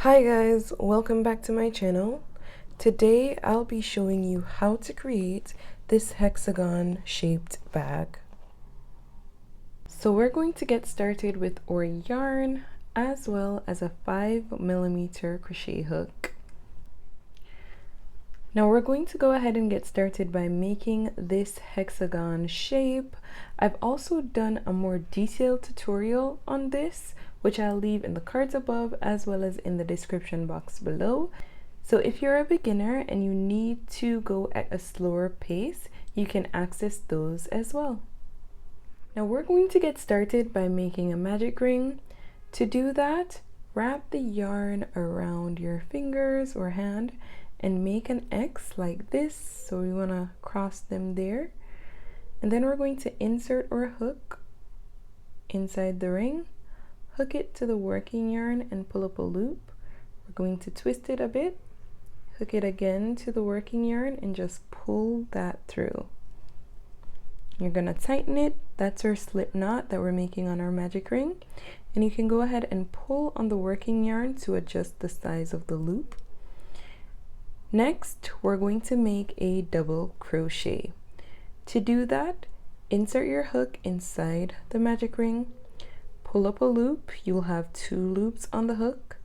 Hi guys, welcome back to my channel. Today I'll be showing you how to create this hexagon shaped bag. So we're going to get started with our yarn as well as a 5mm crochet hook. Now we're going to go ahead and get started by making this hexagon shape. I've also done a more detailed tutorial on this, which I'll leave in the cards above as well as in the description box below. So if you're a beginner and you need to go at a slower pace, you can access those as well. Now we're going to get started by making a magic ring. To do that, wrap the yarn around your fingers or hand and make an X like this. So we want to cross them there. And then we're going to insert our hook inside the ring, hook it to the working yarn and pull up a loop. We're going to twist it a bit, hook it again to the working yarn and just pull that through. You're going to tighten it. That's our slip knot that we're making on our magic ring. And you can go ahead and pull on the working yarn to adjust the size of the loop. Next, we're going to make a double crochet. To do that, insert your hook inside the magic ring, pull up a loop. You'll have 2 loops on the hook,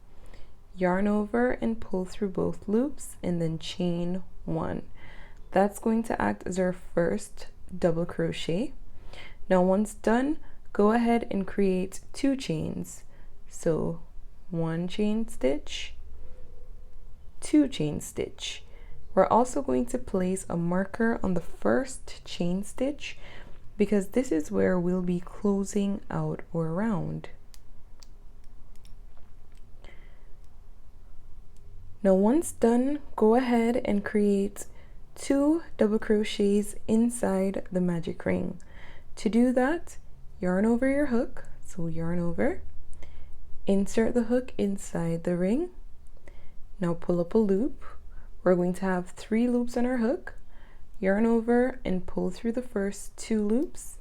yarn over and pull through both loops and then chain 1. That's going to act as our first double crochet. Now once done, go ahead and create 2 chains. So 1 chain stitch, 2 chain stitch. We're also going to place a marker on the first chain stitch because this is where we'll be closing out our round. Now once done, go ahead and create 2 double crochets inside the magic ring. To do that, yarn over your hook, so yarn over, insert the hook inside the ring. Now pull up a loop. We're going to have 3 loops on our hook, yarn over and pull through the first 2 loops,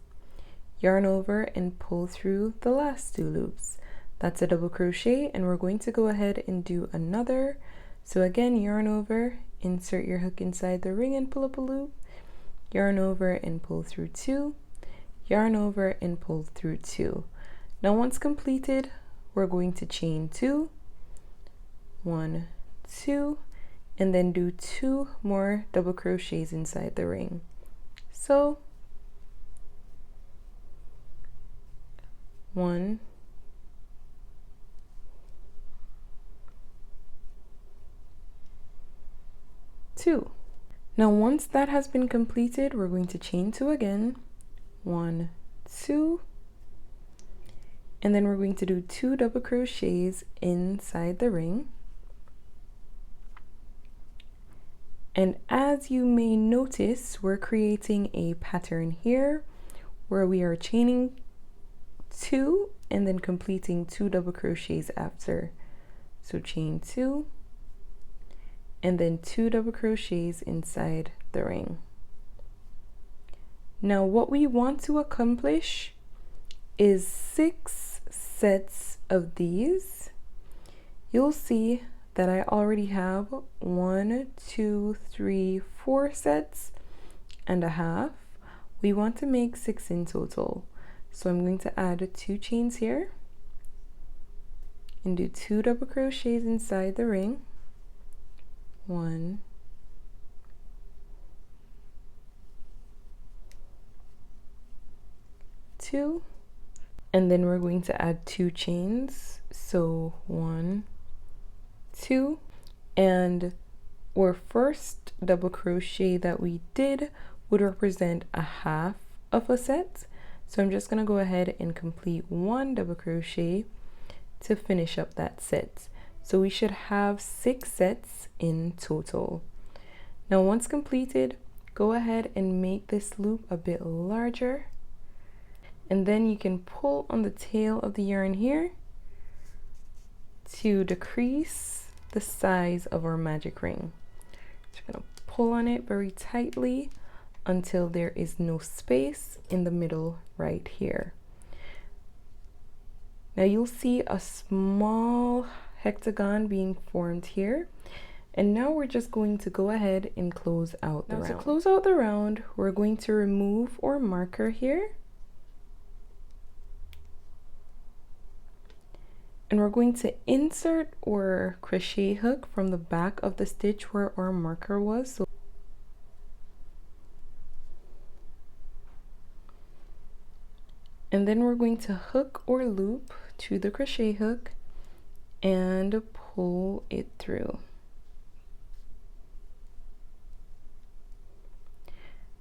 yarn over and pull through the last 2 loops. That's a double crochet, and we're going to go ahead and do another. So again, yarn over, insert your hook inside the ring and pull up a loop, yarn over and pull through 2, yarn over and pull through 2. Now once completed, we're going to chain 2, 1, 2, and then do 2 more double crochets inside the ring. So 1, 2. Now once that has been completed, we're going to chain 2 again, 1, 2, and then we're going to do 2 double crochets inside the ring. And as you may notice, we're creating a pattern here where we are chaining 2 and then completing 2 double crochets after. So chain 2 and then 2 double crochets inside the ring. Now what we want to accomplish is 6 sets of these. You'll see that I already have 1, 2, 3, 4 sets and a half. We want to make 6 in total. So I'm going to add 2 chains here and do 2 double crochets inside the ring. 1, 2, and then we're going to add 2 chains. So 1, 2, and our first double crochet that we did would represent a half of a set. So I'm just going to go ahead and complete 1 double crochet to finish up that set. So we should have 6 sets in total. Now once completed, go ahead and make this loop a bit larger, and then you can pull on the tail of the yarn here to decrease the size of our magic ring. So we're going to pull on it very tightly until there is no space in the middle right here. Now you'll see a small hexagon being formed here. And now we're just going to go ahead and close out the round. To close out the round, we're going to remove our marker here. And we're going to insert our crochet hook from the back of the stitch where our marker was. And then we're going to hook or loop to the crochet hook and pull it through.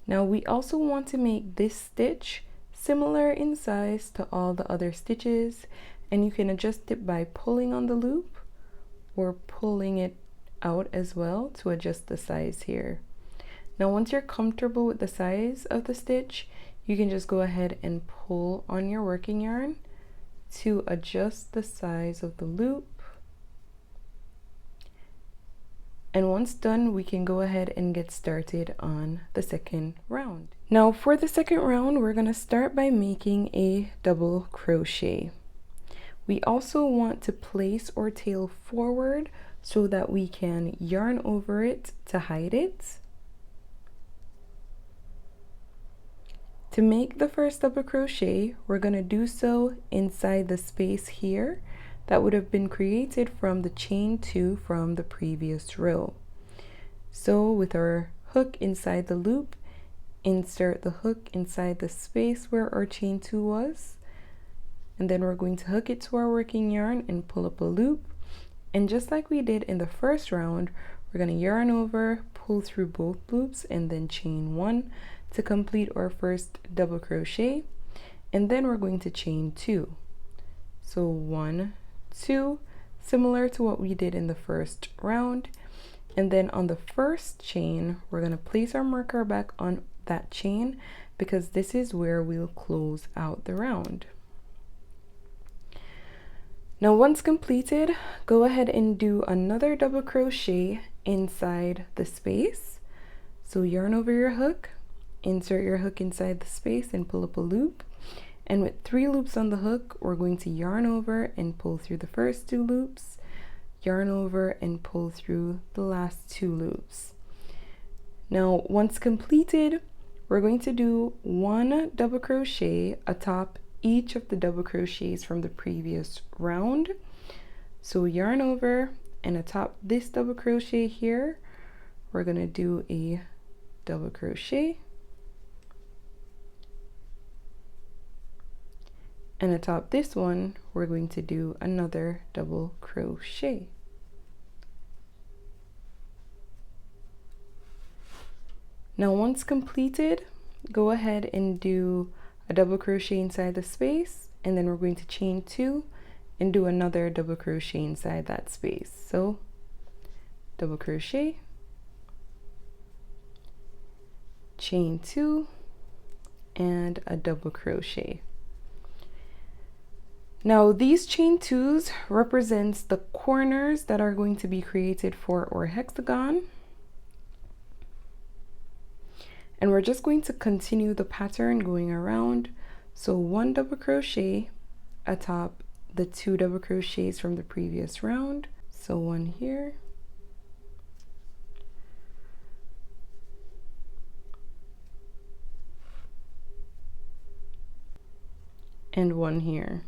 Now we also want to make this stitch similar in size to all the other stitches, and you can adjust it by pulling on the loop or pulling it out as well to adjust the size here. Now once you're comfortable with the size of the stitch, you can just go ahead and pull on your working yarn to adjust the size of the loop. And once done, we can go ahead and get started on the second round. Now for the second round, we're going to start by making a double crochet. We also want to place our tail forward so that we can yarn over it to hide it. To make the first double crochet, we're going to do so inside the space here that would have been created from the chain 2 from the previous row. So with our hook inside the loop, insert the hook inside the space where our chain 2 was, and then we're going to hook it to our working yarn and pull up a loop. And just like we did in the first round, we're going to yarn over, pull through both loops, and then chain 1 to complete our first double crochet. And then we're going to chain 2. So 1, 2, similar to what we did in the first round. And then on the first chain, we're going to place our marker back on that chain because this is where we'll close out the round. Now once completed, go ahead and do another double crochet inside the space. So yarn over your hook, insert your hook inside the space and pull up a loop. And with 3 loops on the hook, we're going to yarn over and pull through the first 2 loops, yarn over and pull through the last 2 loops. Now once completed, we're going to do 1 double crochet atop each of the double crochets from the previous round. So yarn over, and atop this double crochet here, we're going to do a double crochet. And atop this one, we're going to do another double crochet. Now once completed, go ahead and do a double crochet inside the space, and then we're going to chain 2 and do another double crochet inside that space. So double crochet, chain 2, and a double crochet. Now these chain 2s represents the corners that are going to be created for our hexagon. And we're just going to continue the pattern going around. So 1 double crochet atop the 2 double crochets from the previous round. So 1 here. And 1 here.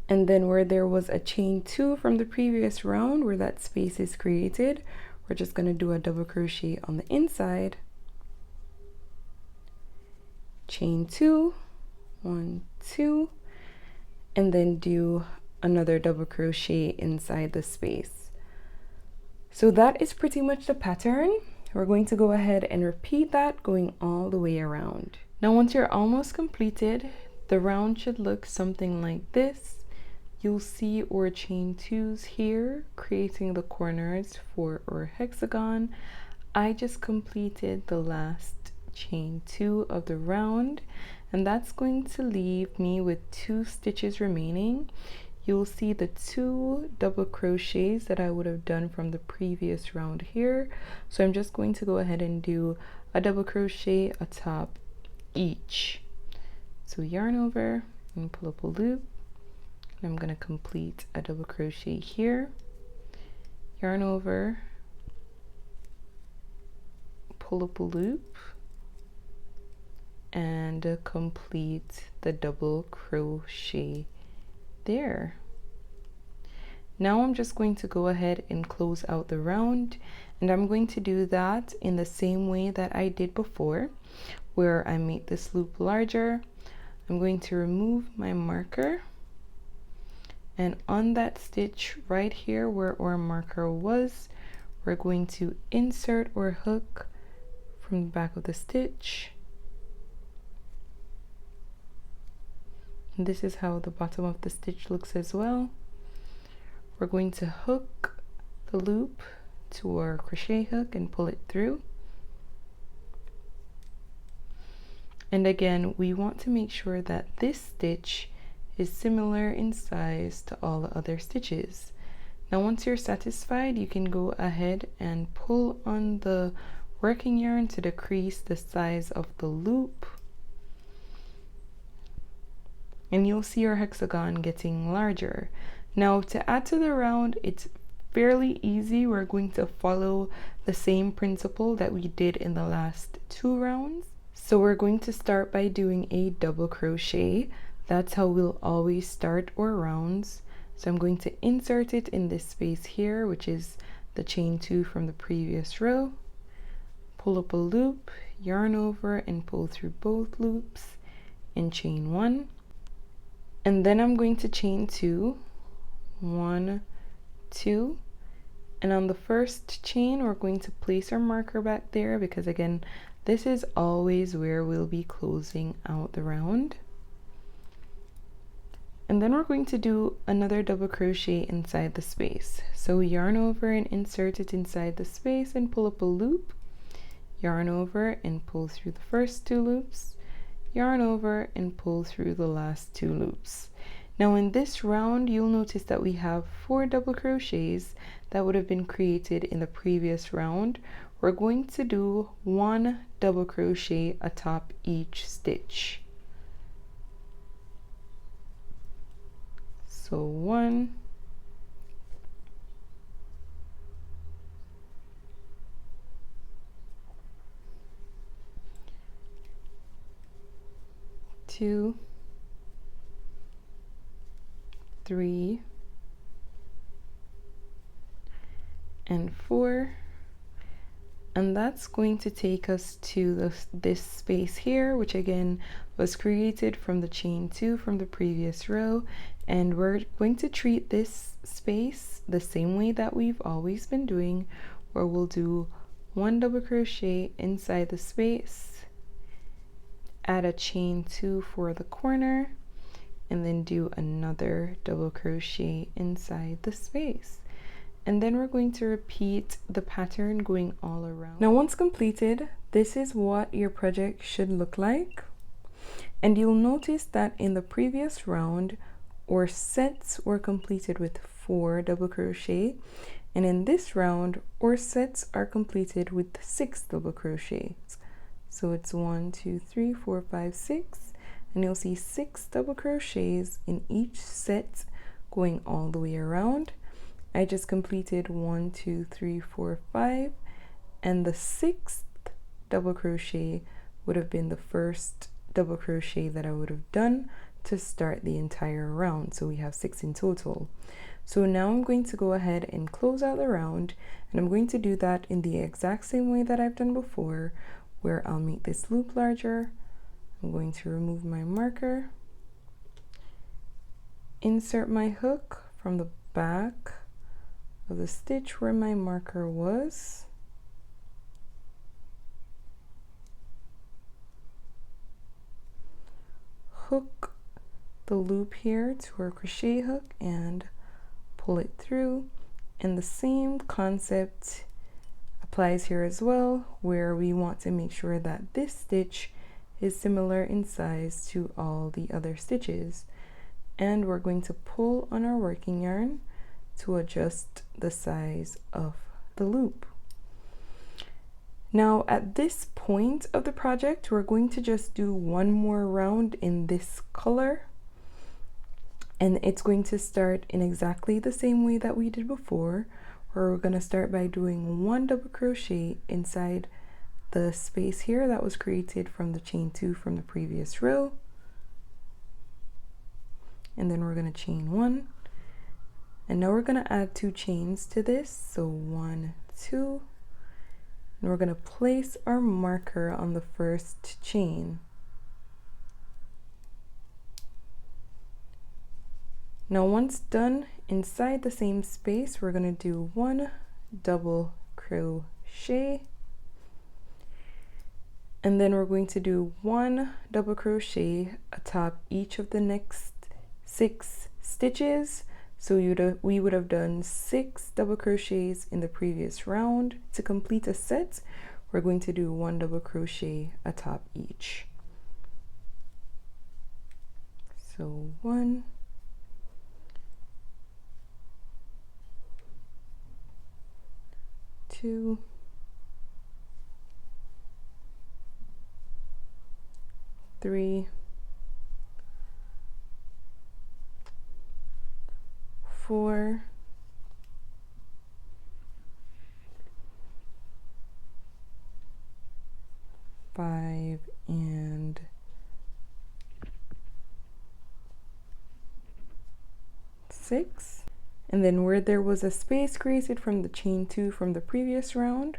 And then where there was a chain 2 from the previous round where that space is created, we're just going to do a double crochet on the inside, chain 2, 1, 2, and then do another double crochet inside the space. So that is pretty much the pattern. We're going to go ahead and repeat that going all the way around. Now once you're almost completed, the round should look something like this. You'll see our chain 2s here creating the corners for our hexagon. I just completed the last chain 2 of the round, and that's going to leave me with 2 stitches remaining. You'll see the 2 double crochets that I would have done from the previous round here. So I'm just going to go ahead and do a double crochet atop each. So yarn over and pull up a loop. And I'm going to complete a double crochet here, yarn over, pull up a loop, and complete the double crochet there. Now I'm just going to go ahead and close out the round, and I'm going to do that in the same way that I did before, where I made this loop larger. I'm going to remove my marker, and on that stitch right here where our marker was, we're going to insert our hook from the back of the stitch. And this is how the bottom of the stitch looks as well. We're going to hook the loop to our crochet hook and pull it through. And again, we want to make sure that this stitch is similar in size to all the other stitches. Now once you're satisfied, you can go ahead and pull on the working yarn to decrease the size of the loop. And you'll see our hexagon getting larger. Now to add to the round, it's fairly easy. We're going to follow the same principle that we did in the last 2 rounds. So we're going to start by doing a double crochet. That's how we'll always start our rounds. So I'm going to insert it in this space here, which is the chain 2 from the previous row. Pull up a loop, yarn over and pull through both loops and chain 1. And then I'm going to chain 2, 1, 2, and on the first chain we're going to place our marker back there, because again, this is always where we'll be closing out the round. And then we're going to do another double crochet inside the space. So yarn over and insert it inside the space and pull up a loop, yarn over and pull through the first 2 loops, yarn over and pull through the last 2 loops. Now in this round, you'll notice that we have 4 double crochets that would have been created in the previous round. We're going to do 1 double crochet atop each stitch. So 1, 2, 3, and 4, and that's going to take us to this space here, which again was created from the chain 2 from the previous row. And we're going to treat this space the same way that we've always been doing, where we'll do 1 double crochet inside the space, add a chain 2 for the corner, and then do another double crochet inside the space. And then we're going to repeat the pattern going all around. Now once completed, this is what your project should look like. And you'll notice that in the previous round, our sets were completed with 4 double crochet, and in this round our sets are completed with 6 double crochet. So it's 1, 2, 3, 4, 5, 6, and you'll see 6 double crochets in each set going all the way around. I just completed 1, 2, 3, 4, 5, and the 6th double crochet would have been the first double crochet that I would have done to start the entire round. So we have 6 in total. So now I'm going to go ahead and close out the round, and I'm going to do that in the exact same way that I've done before, where I'll make this loop larger. I'm going to remove my marker, insert my hook from the back of the stitch where my marker was, hook the loop here to our crochet hook and pull it through. And the same concept applies here as well, where we want to make sure that this stitch is similar in size to all the other stitches. And we're going to pull on our working yarn to adjust the size of the loop. Now at this point of the project, we're going to just do one more round in this color, and it's going to start in exactly the same way that we did before, where we're going to start by doing 1 double crochet inside the space here that was created from the chain 2 from the previous row, and then we're going to chain 1, and now we're going to add 2 chains to this, so 1, 2, and we're going to place our marker on the first chain. Now once done inside the same space, we're going to do 1 double crochet, and then we're going to do 1 double crochet atop each of the next 6 stitches. So we would have done 6 double crochets in the previous round. To complete a set, we're going to do 1 double crochet atop each. So 1, 2, 3, 4, 5, and 6. And then where there was a space created from the chain 2 from the previous round,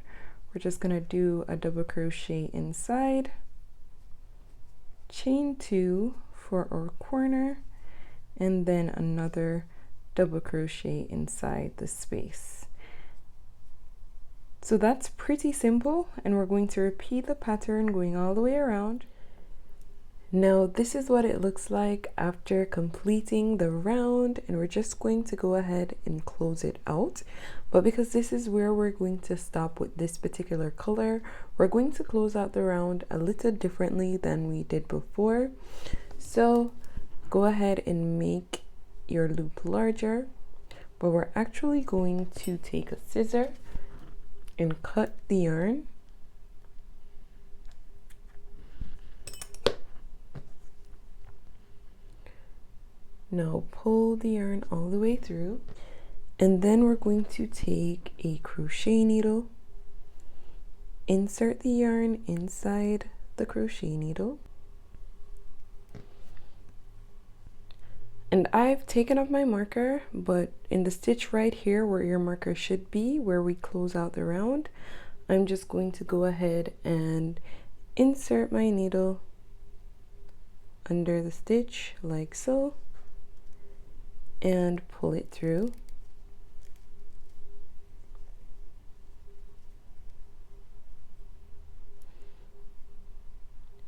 we're just going to do a double crochet inside, chain 2 for our corner, and then another double crochet inside the space. So that's pretty simple, and we're going to repeat the pattern going all the way around. Now this is what it looks like after completing the round, and we're just going to go ahead and close it out. But because this is where we're going to stop with this particular color, we're going to close out the round a little differently than we did before. So go ahead and make your loop larger, but we're actually going to take a scissor and cut the yarn. Now pull the yarn all the way through, and then we're going to take a crochet needle, insert the yarn inside the crochet needle, and I've taken off my marker, but in the stitch right here where your marker should be, where we close out the round, I'm just going to go ahead and insert my needle under the stitch like so, and pull it through.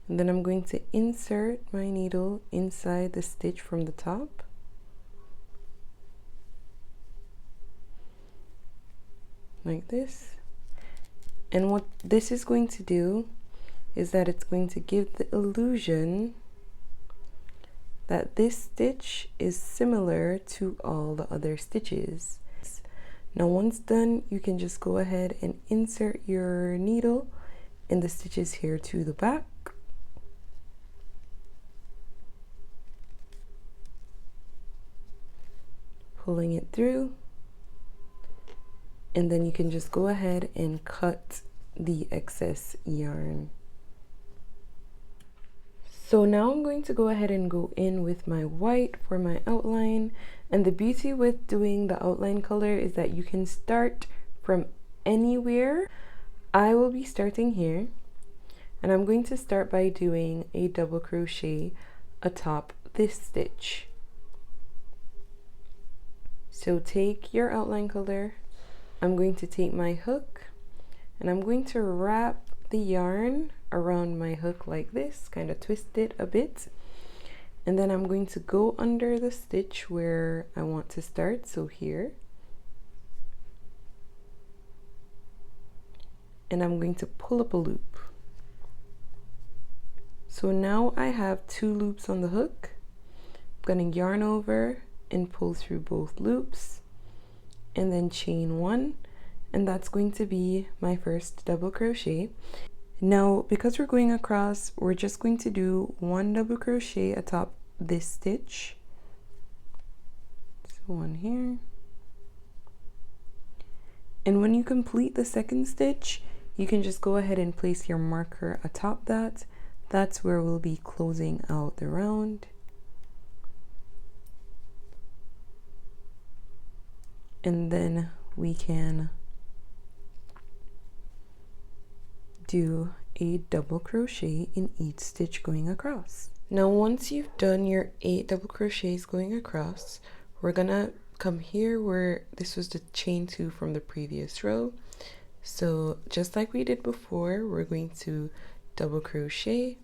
And then I'm going to insert my needle inside the stitch from the top. Like this. And what this is going to do is that it's going to give the illusion that this stitch is similar to all the other stitches. Now once done, you can just go ahead and insert your needle in the stitches here to the back. Pulling it through, and then you can just go ahead and cut the excess yarn. So now I'm going to go ahead and go in with my white for my outline, and the beauty with doing the outline color is that you can start from anywhere. I will be starting here, and I'm going to start by doing a double crochet atop this stitch. So take your outline color, I'm going to take my hook, and I'm going to wrap the yarn around my hook like this, kind of twist it a bit, and then I'm going to go under the stitch where I want to start, so here, and I'm going to pull up a loop. So now I have 2 loops on the hook. I'm going to yarn over and pull through both loops, and then chain 1, and that's going to be my first double crochet. Now, because we're going across, we're just going to do 1 double crochet atop this stitch. So 1 here. And when you complete the second stitch, you can just go ahead and place your marker atop that. That's where we'll be closing out the round. And then we can do a double crochet in each stitch going across. Now once you've done your 8 double crochets going across, we're gonna come here where this was the chain 2 from the previous row. So just like we did before, we're going to double crochet,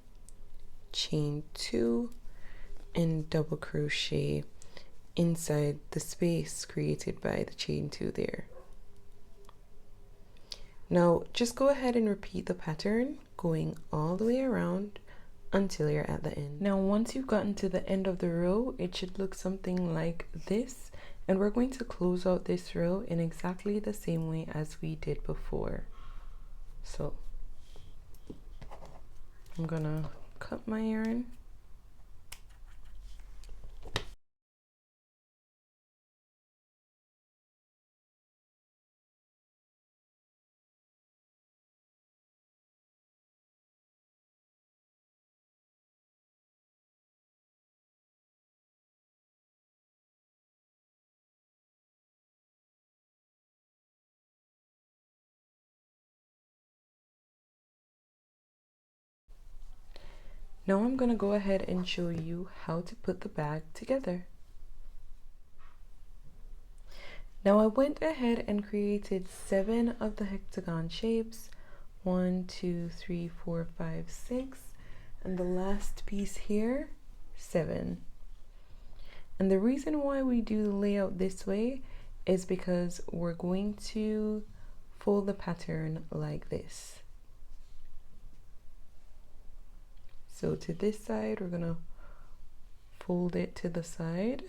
chain 2, and double crochet inside the space created by the chain 2 there. Now just go ahead and repeat the pattern going all the way around until you're at the end. Now once you've gotten to the end of the row, it should look something like this, and we're going to close out this row in exactly the same way as we did before. So I'm gonna cut my yarn. Now I'm gonna go ahead and show you how to put the bag together. Now I went ahead and created 7 of the hexagon shapes. 1, 2, 3, 4, 5, 6, and the last piece here, 7. And the reason why we do the layout this way is because we're going to fold the pattern like this. So to this side, we're gonna fold it to the side.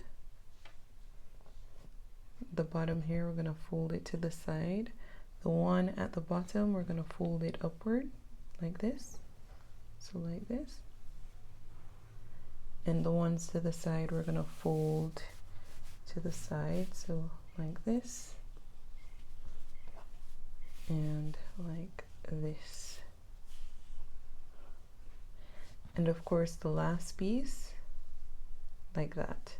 The bottom here, we're gonna fold it to the side. The one at the bottom, we're gonna fold it upward like this. So like this. And the ones to the side, we're gonna fold to the side. So like this. And like this. And of course the last piece like that.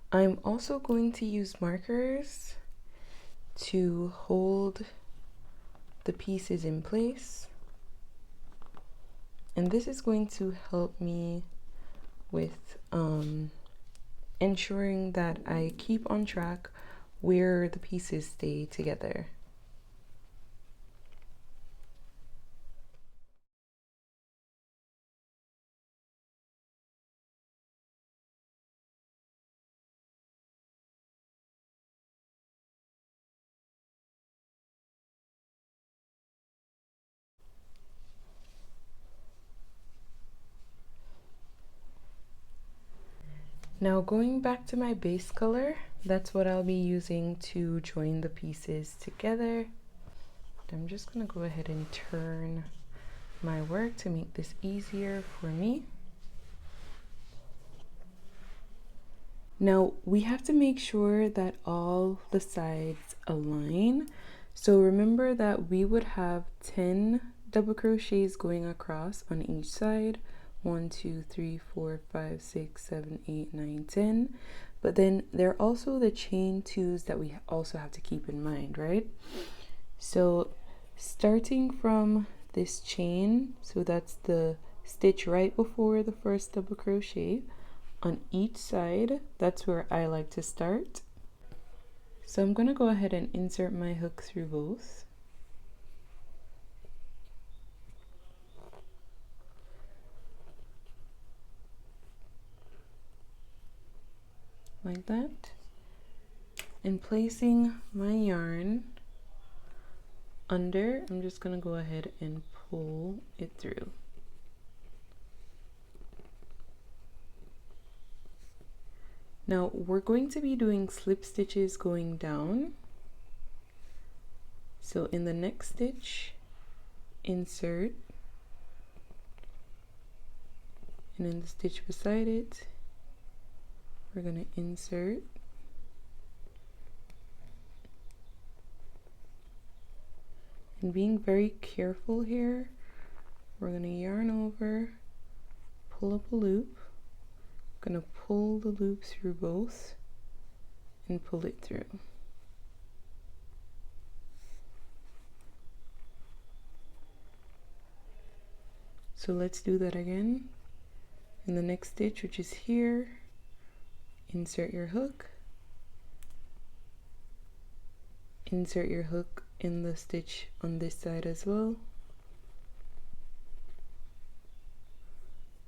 I'm also going to use markers to hold the pieces in place, and this is going to help me with ensuring that I keep on track where the pieces stay together. Now going back to my base color, that's what I'll be using to join the pieces together. I'm just gonna go ahead and turn my work to make this easier for me. Now we have to make sure that all the sides align. So remember that we would have 10 double crochets going across on each side. 1, 2, 3, 4, 5, 6, 7, 8, 9, 10. But then there are also the chain 2s that we also have to keep in mind, right? So starting from this chain, so that's the stitch right before the first double crochet on each side, that's where I like to start. So I'm going to go ahead and insert my hook through both. Like that, and placing my yarn under, I'm just going to go ahead and pull it through. Now we're going to be doing slip stitches going down, So in the next stitch, insert, and in the stitch beside it, we're going to insert, and being very careful here, we're going to yarn over, pull up a loop, I'm going to pull the loop through both and pull it through. So let's do that again. In the next stitch, which is here, insert your hook, insert your hook in the stitch on this side as well,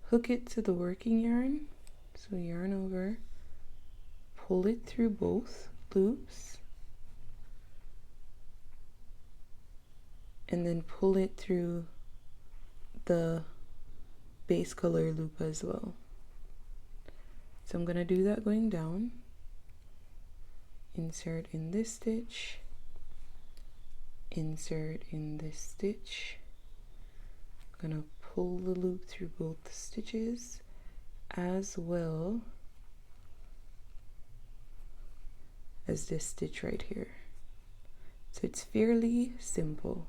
hook it to the working yarn, so yarn over, pull it through both loops, and then pull it through the base color loop as well. So I'm going to do that going down, insert in this stitch, insert in this stitch, I'm going to pull the loop through both stitches as well as this stitch right here. So it's fairly simple.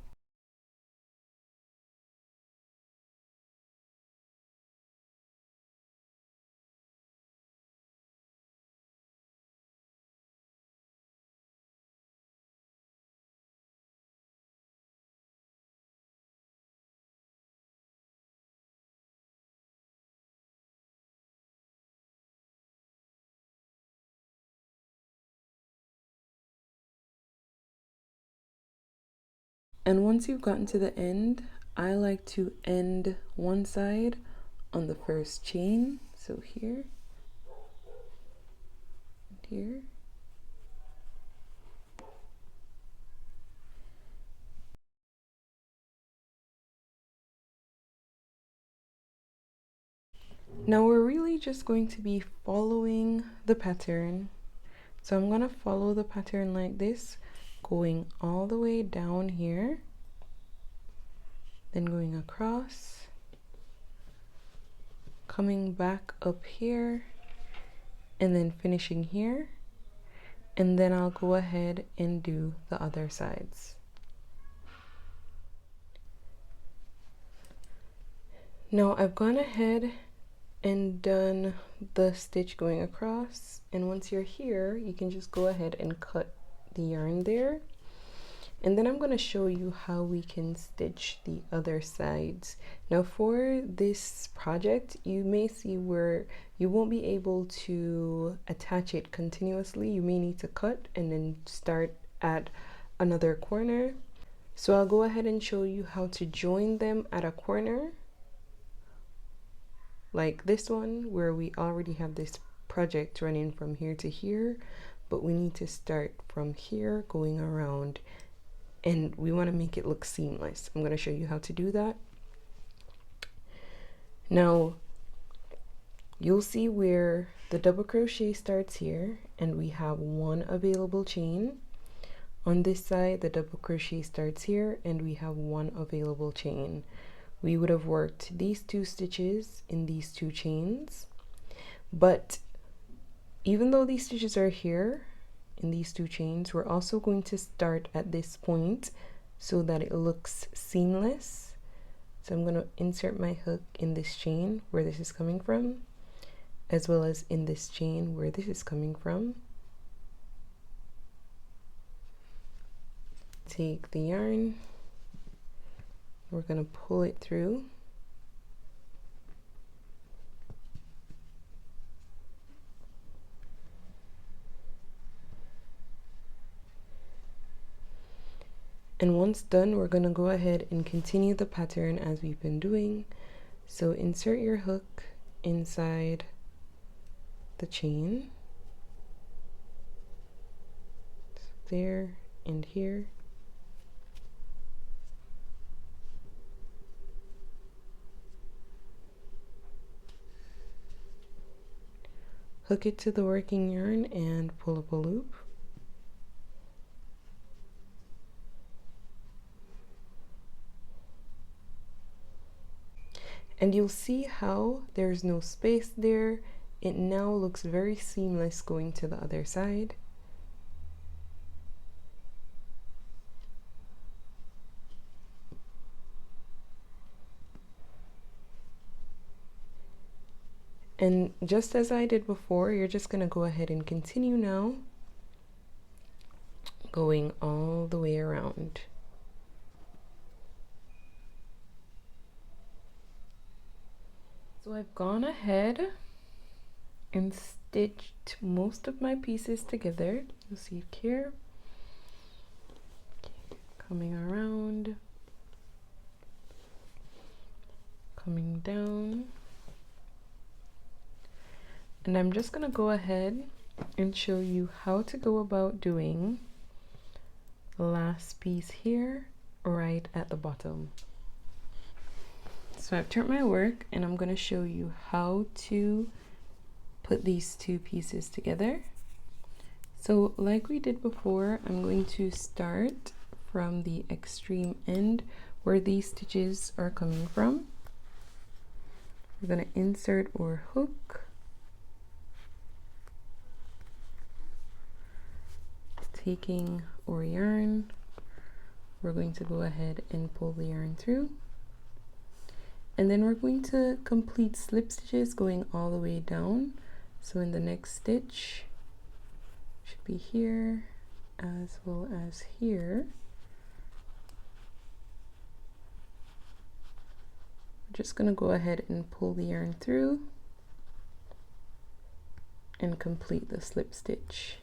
And once you've gotten to the end, I like to end one side on the first chain. So here, and here. Now we're really just going to be following the pattern. So I'm going to follow the pattern like this, going all the way down here, then going across, coming back up here, and then finishing here. And then I'll go ahead and do the other sides. Now I've gone ahead and done the stitch going across, and once you're here, you can just go ahead and cut the yarn there. And then I'm going to show you how we can stitch the other sides. Now for this project, you may see where you won't be able to attach it continuously. You may need to cut and then start at another corner. So I'll go ahead and show you how to join them at a corner, like this one where we already have this project running from here to here, but we need to start from here going around, and we want to make it look seamless. I'm going to show you how to do that. Now you'll see where the double crochet starts here, and we have one available chain. On this side, the double crochet starts here, and we have one available chain. We would have worked these 2 stitches in these 2 chains, but even though these stitches are here in these 2 chains, we're also going to start at this point so that it looks seamless. So I'm going to insert my hook in this chain where this is coming from, as well as in this chain where this is coming from. Take the yarn, we're going to pull it through, and once done, we're going to go ahead and continue the pattern as we've been doing. So insert your hook inside the chain, there and here. Hook it to the working yarn and pull up a loop. And you'll see how there's no space there. It now looks very seamless going to the other side. And just as I did before, you're just going to go ahead and continue now, going all the way around. So I've gone ahead and stitched most of my pieces together. You'll see it here. Coming around, coming down. And I'm just going to go ahead and show you how to go about doing the last piece here right at the bottom. So I've turned my work and I'm going to show you how to put these two pieces together. So like we did before, I'm going to start from the extreme end where these stitches are coming from. We're going to insert or hook, taking our yarn, we're going to go ahead and pull the yarn through, and then we're going to complete slip stitches going all the way down. So in the next stitch should be here as well as here. We're just going to go ahead and pull the yarn through and complete the slip stitch.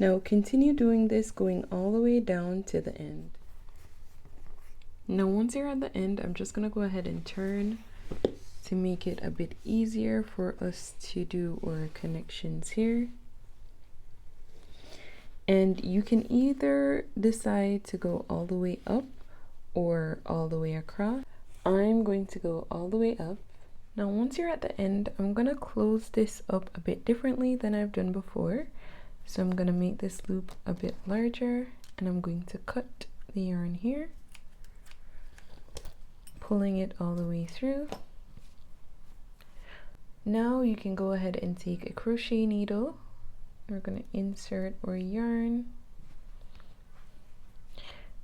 Now continue doing this going all the way down to the end. Now once you're at the end, I'm just going to go ahead and turn to make it a bit easier for us to do our connections here. And you can either decide to go all the way up or all the way across. I'm going to go all the way up. Now once you're at the end, I'm going to close this up a bit differently than I've done before. So I'm going to make this loop a bit larger and I'm going to cut the yarn here, pulling it all the way through. Now you can go ahead and take a crochet needle. We're going to insert our yarn,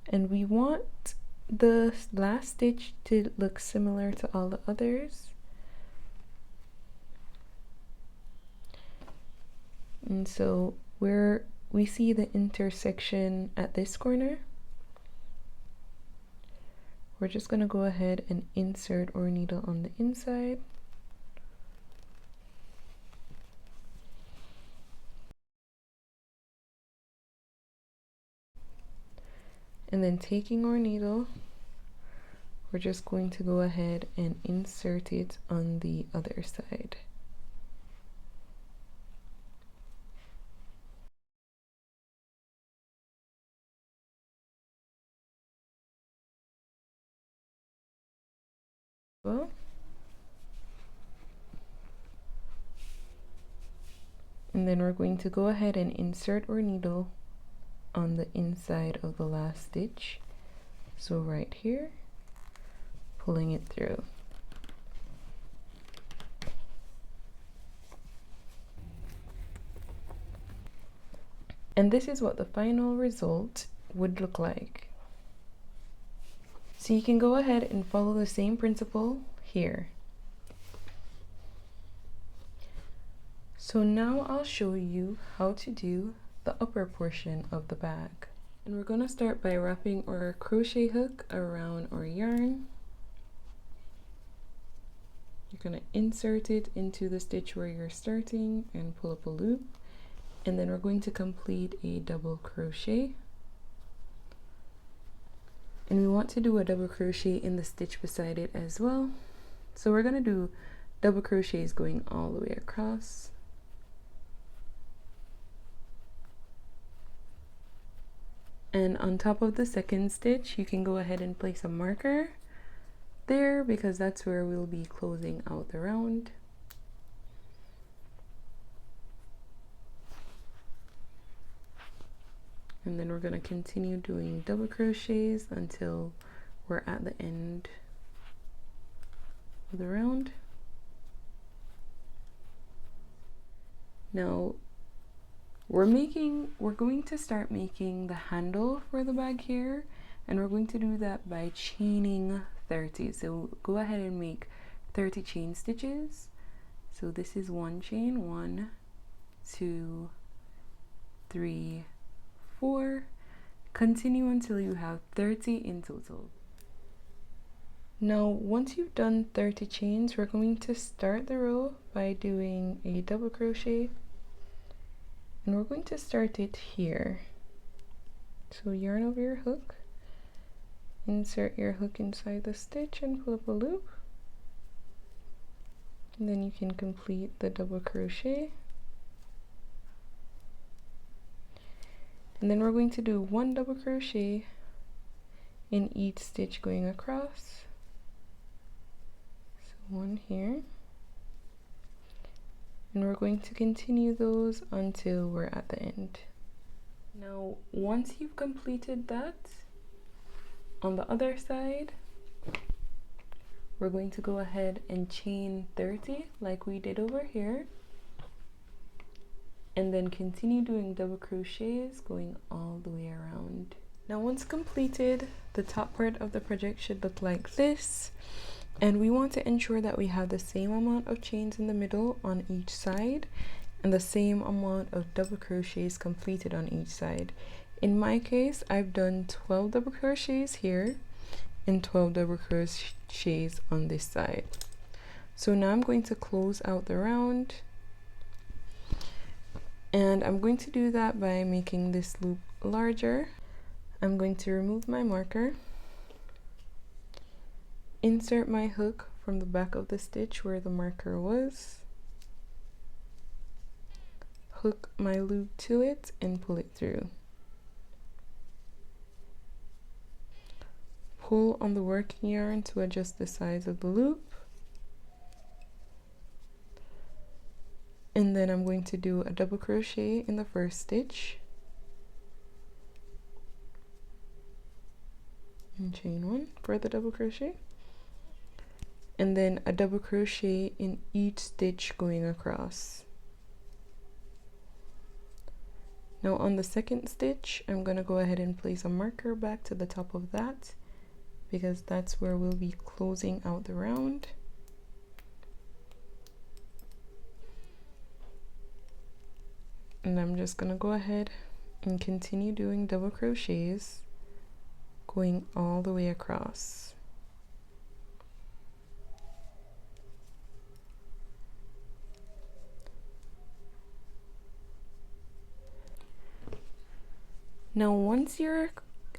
and we want the last stitch to look similar to all the others. And so where we see the intersection at this corner, we're just going to go ahead and insert our needle on the inside. And then taking our needle, we're just going to go ahead and insert it on the other side. Well, and then we're going to go ahead and insert our needle on the inside of the last stitch. So right here, pulling it through. And this is what the final result would look like. So you can go ahead and follow the same principle here. So now I'll show you how to do the upper portion of the bag. And we're going to start by wrapping our crochet hook around our yarn. You're going to insert it into the stitch where you're starting and pull up a loop. And then we're going to complete a double crochet. And we want to do a double crochet in the stitch beside it as well. So we're going to do double crochets going all the way across. And on top of the second stitch, you can go ahead and place a marker there because that's where we'll be closing out the round. And then we're going to continue doing double crochets until we're at the end of the round. Now we're going to start making the handle for the bag here, and we're going to do that by chaining 30. So go ahead and make 30 chain stitches. So this is one chain, 1, 2, 3, 4. Continue until you have 30 in total. Now once you've done 30 chains, we're going to start the row by doing a double crochet, and we're going to start it here. So yarn over your hook, insert your hook inside the stitch and pull up a loop, and then you can complete the double crochet. And then we're going to do 1 double crochet in each stitch going across. So 1 here. And we're going to continue those until we're at the end. Now, once you've completed that, on the other side, we're going to go ahead and chain 30 like we did over here. And then continue doing double crochets going all the way around. Now once completed, the top part of the project should look like this, and we want to ensure that we have the same amount of chains in the middle on each side and the same amount of double crochets completed on each side. In my case, I've done 12 double crochets here and 12 double crochets on this side. So now I'm going to close out the round. And I'm going to do that by making this loop larger. I'm going to remove my marker, insert my hook from the back of the stitch where the marker was, hook my loop to it and pull it through. Pull on the working yarn to adjust the size of the loop. And then I'm going to do a double crochet in the first stitch and chain 1 for the double crochet, and then a double crochet in each stitch going across. Now on the second stitch, I'm going to go ahead and place a marker back to the top of that because that's where we'll be closing out the round. And I'm just going to go ahead and continue doing double crochets going all the way across. Now once you're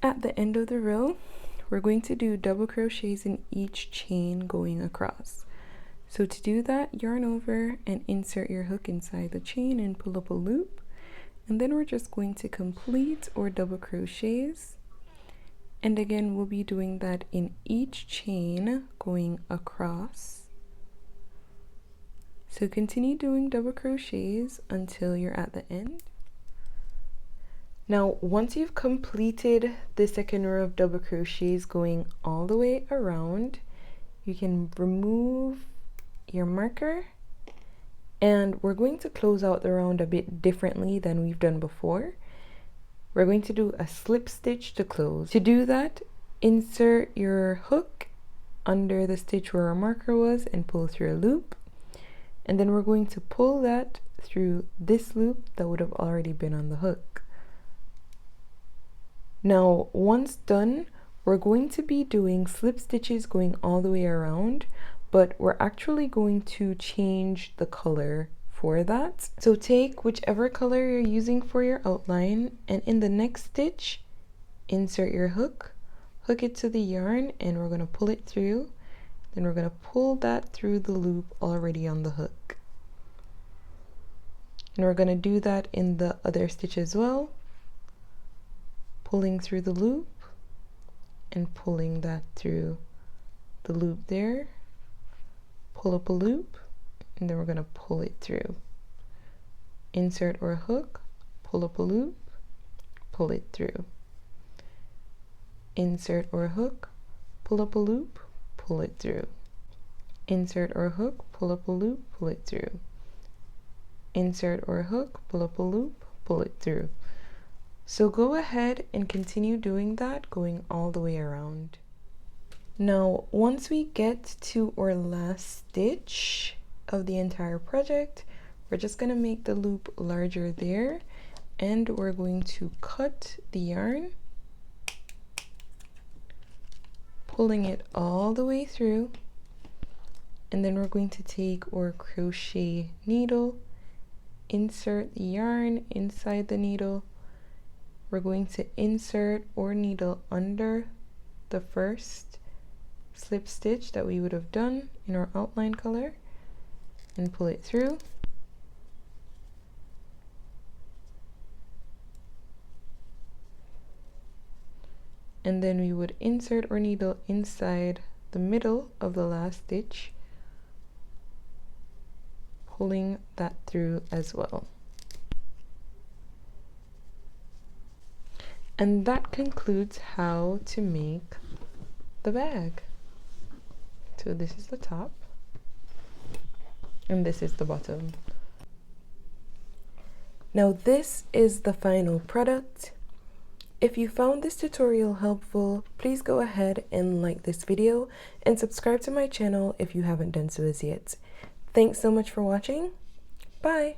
at the end of the row, we're going to do double crochets in each chain going across. So to do that, yarn over and insert your hook inside the chain and pull up a loop. And then we're just going to complete our double crochets. And again, we'll be doing that in each chain going across. So continue doing double crochets until you're at the end. Now, once you've completed the second row of double crochets going all the way around, you can remove your marker, and we're going to close out the round a bit differently than we've done before. We're going to do a slip stitch to close. To do that, insert your hook under the stitch where our marker was and pull through a loop, and then we're going to pull that through this loop that would have already been on the hook. Now once done, we're going to be doing slip stitches going all the way around, but we're actually going to change the color for that. So take whichever color you're using for your outline, and in the next stitch, insert your hook, hook it to the yarn, and we're going to pull it through. Then we're going to pull that through the loop already on the hook. And we're going to do that in the other stitch as well, pulling through the loop and pulling that through the loop there. Pull up a loop, and then we're going to pull it through. Insert or hook, pull up a loop, pull it through. Insert or hook, pull up a loop, pull it through. Insert or hook, pull up a loop, pull it through. Insert or hook, pull up a loop, pull it through. So go ahead and continue doing that, going all the way around. Now, once we get to our last stitch of the entire project, we're just going to make the loop larger there, and we're going to cut the yarn, pulling it all the way through, and then we're going to take our crochet needle, insert the yarn inside the needle. We're going to insert our needle under the first slip stitch that we would have done in our outline color and pull it through. And then we would insert our needle inside the middle of the last stitch, pulling that through as well. And that concludes how to make the bag. So this is the top, and this is the bottom. Now this is the final product. If you found this tutorial helpful, please go ahead and like this video and subscribe to my channel if you haven't done so as yet. Thanks so much for watching. Bye!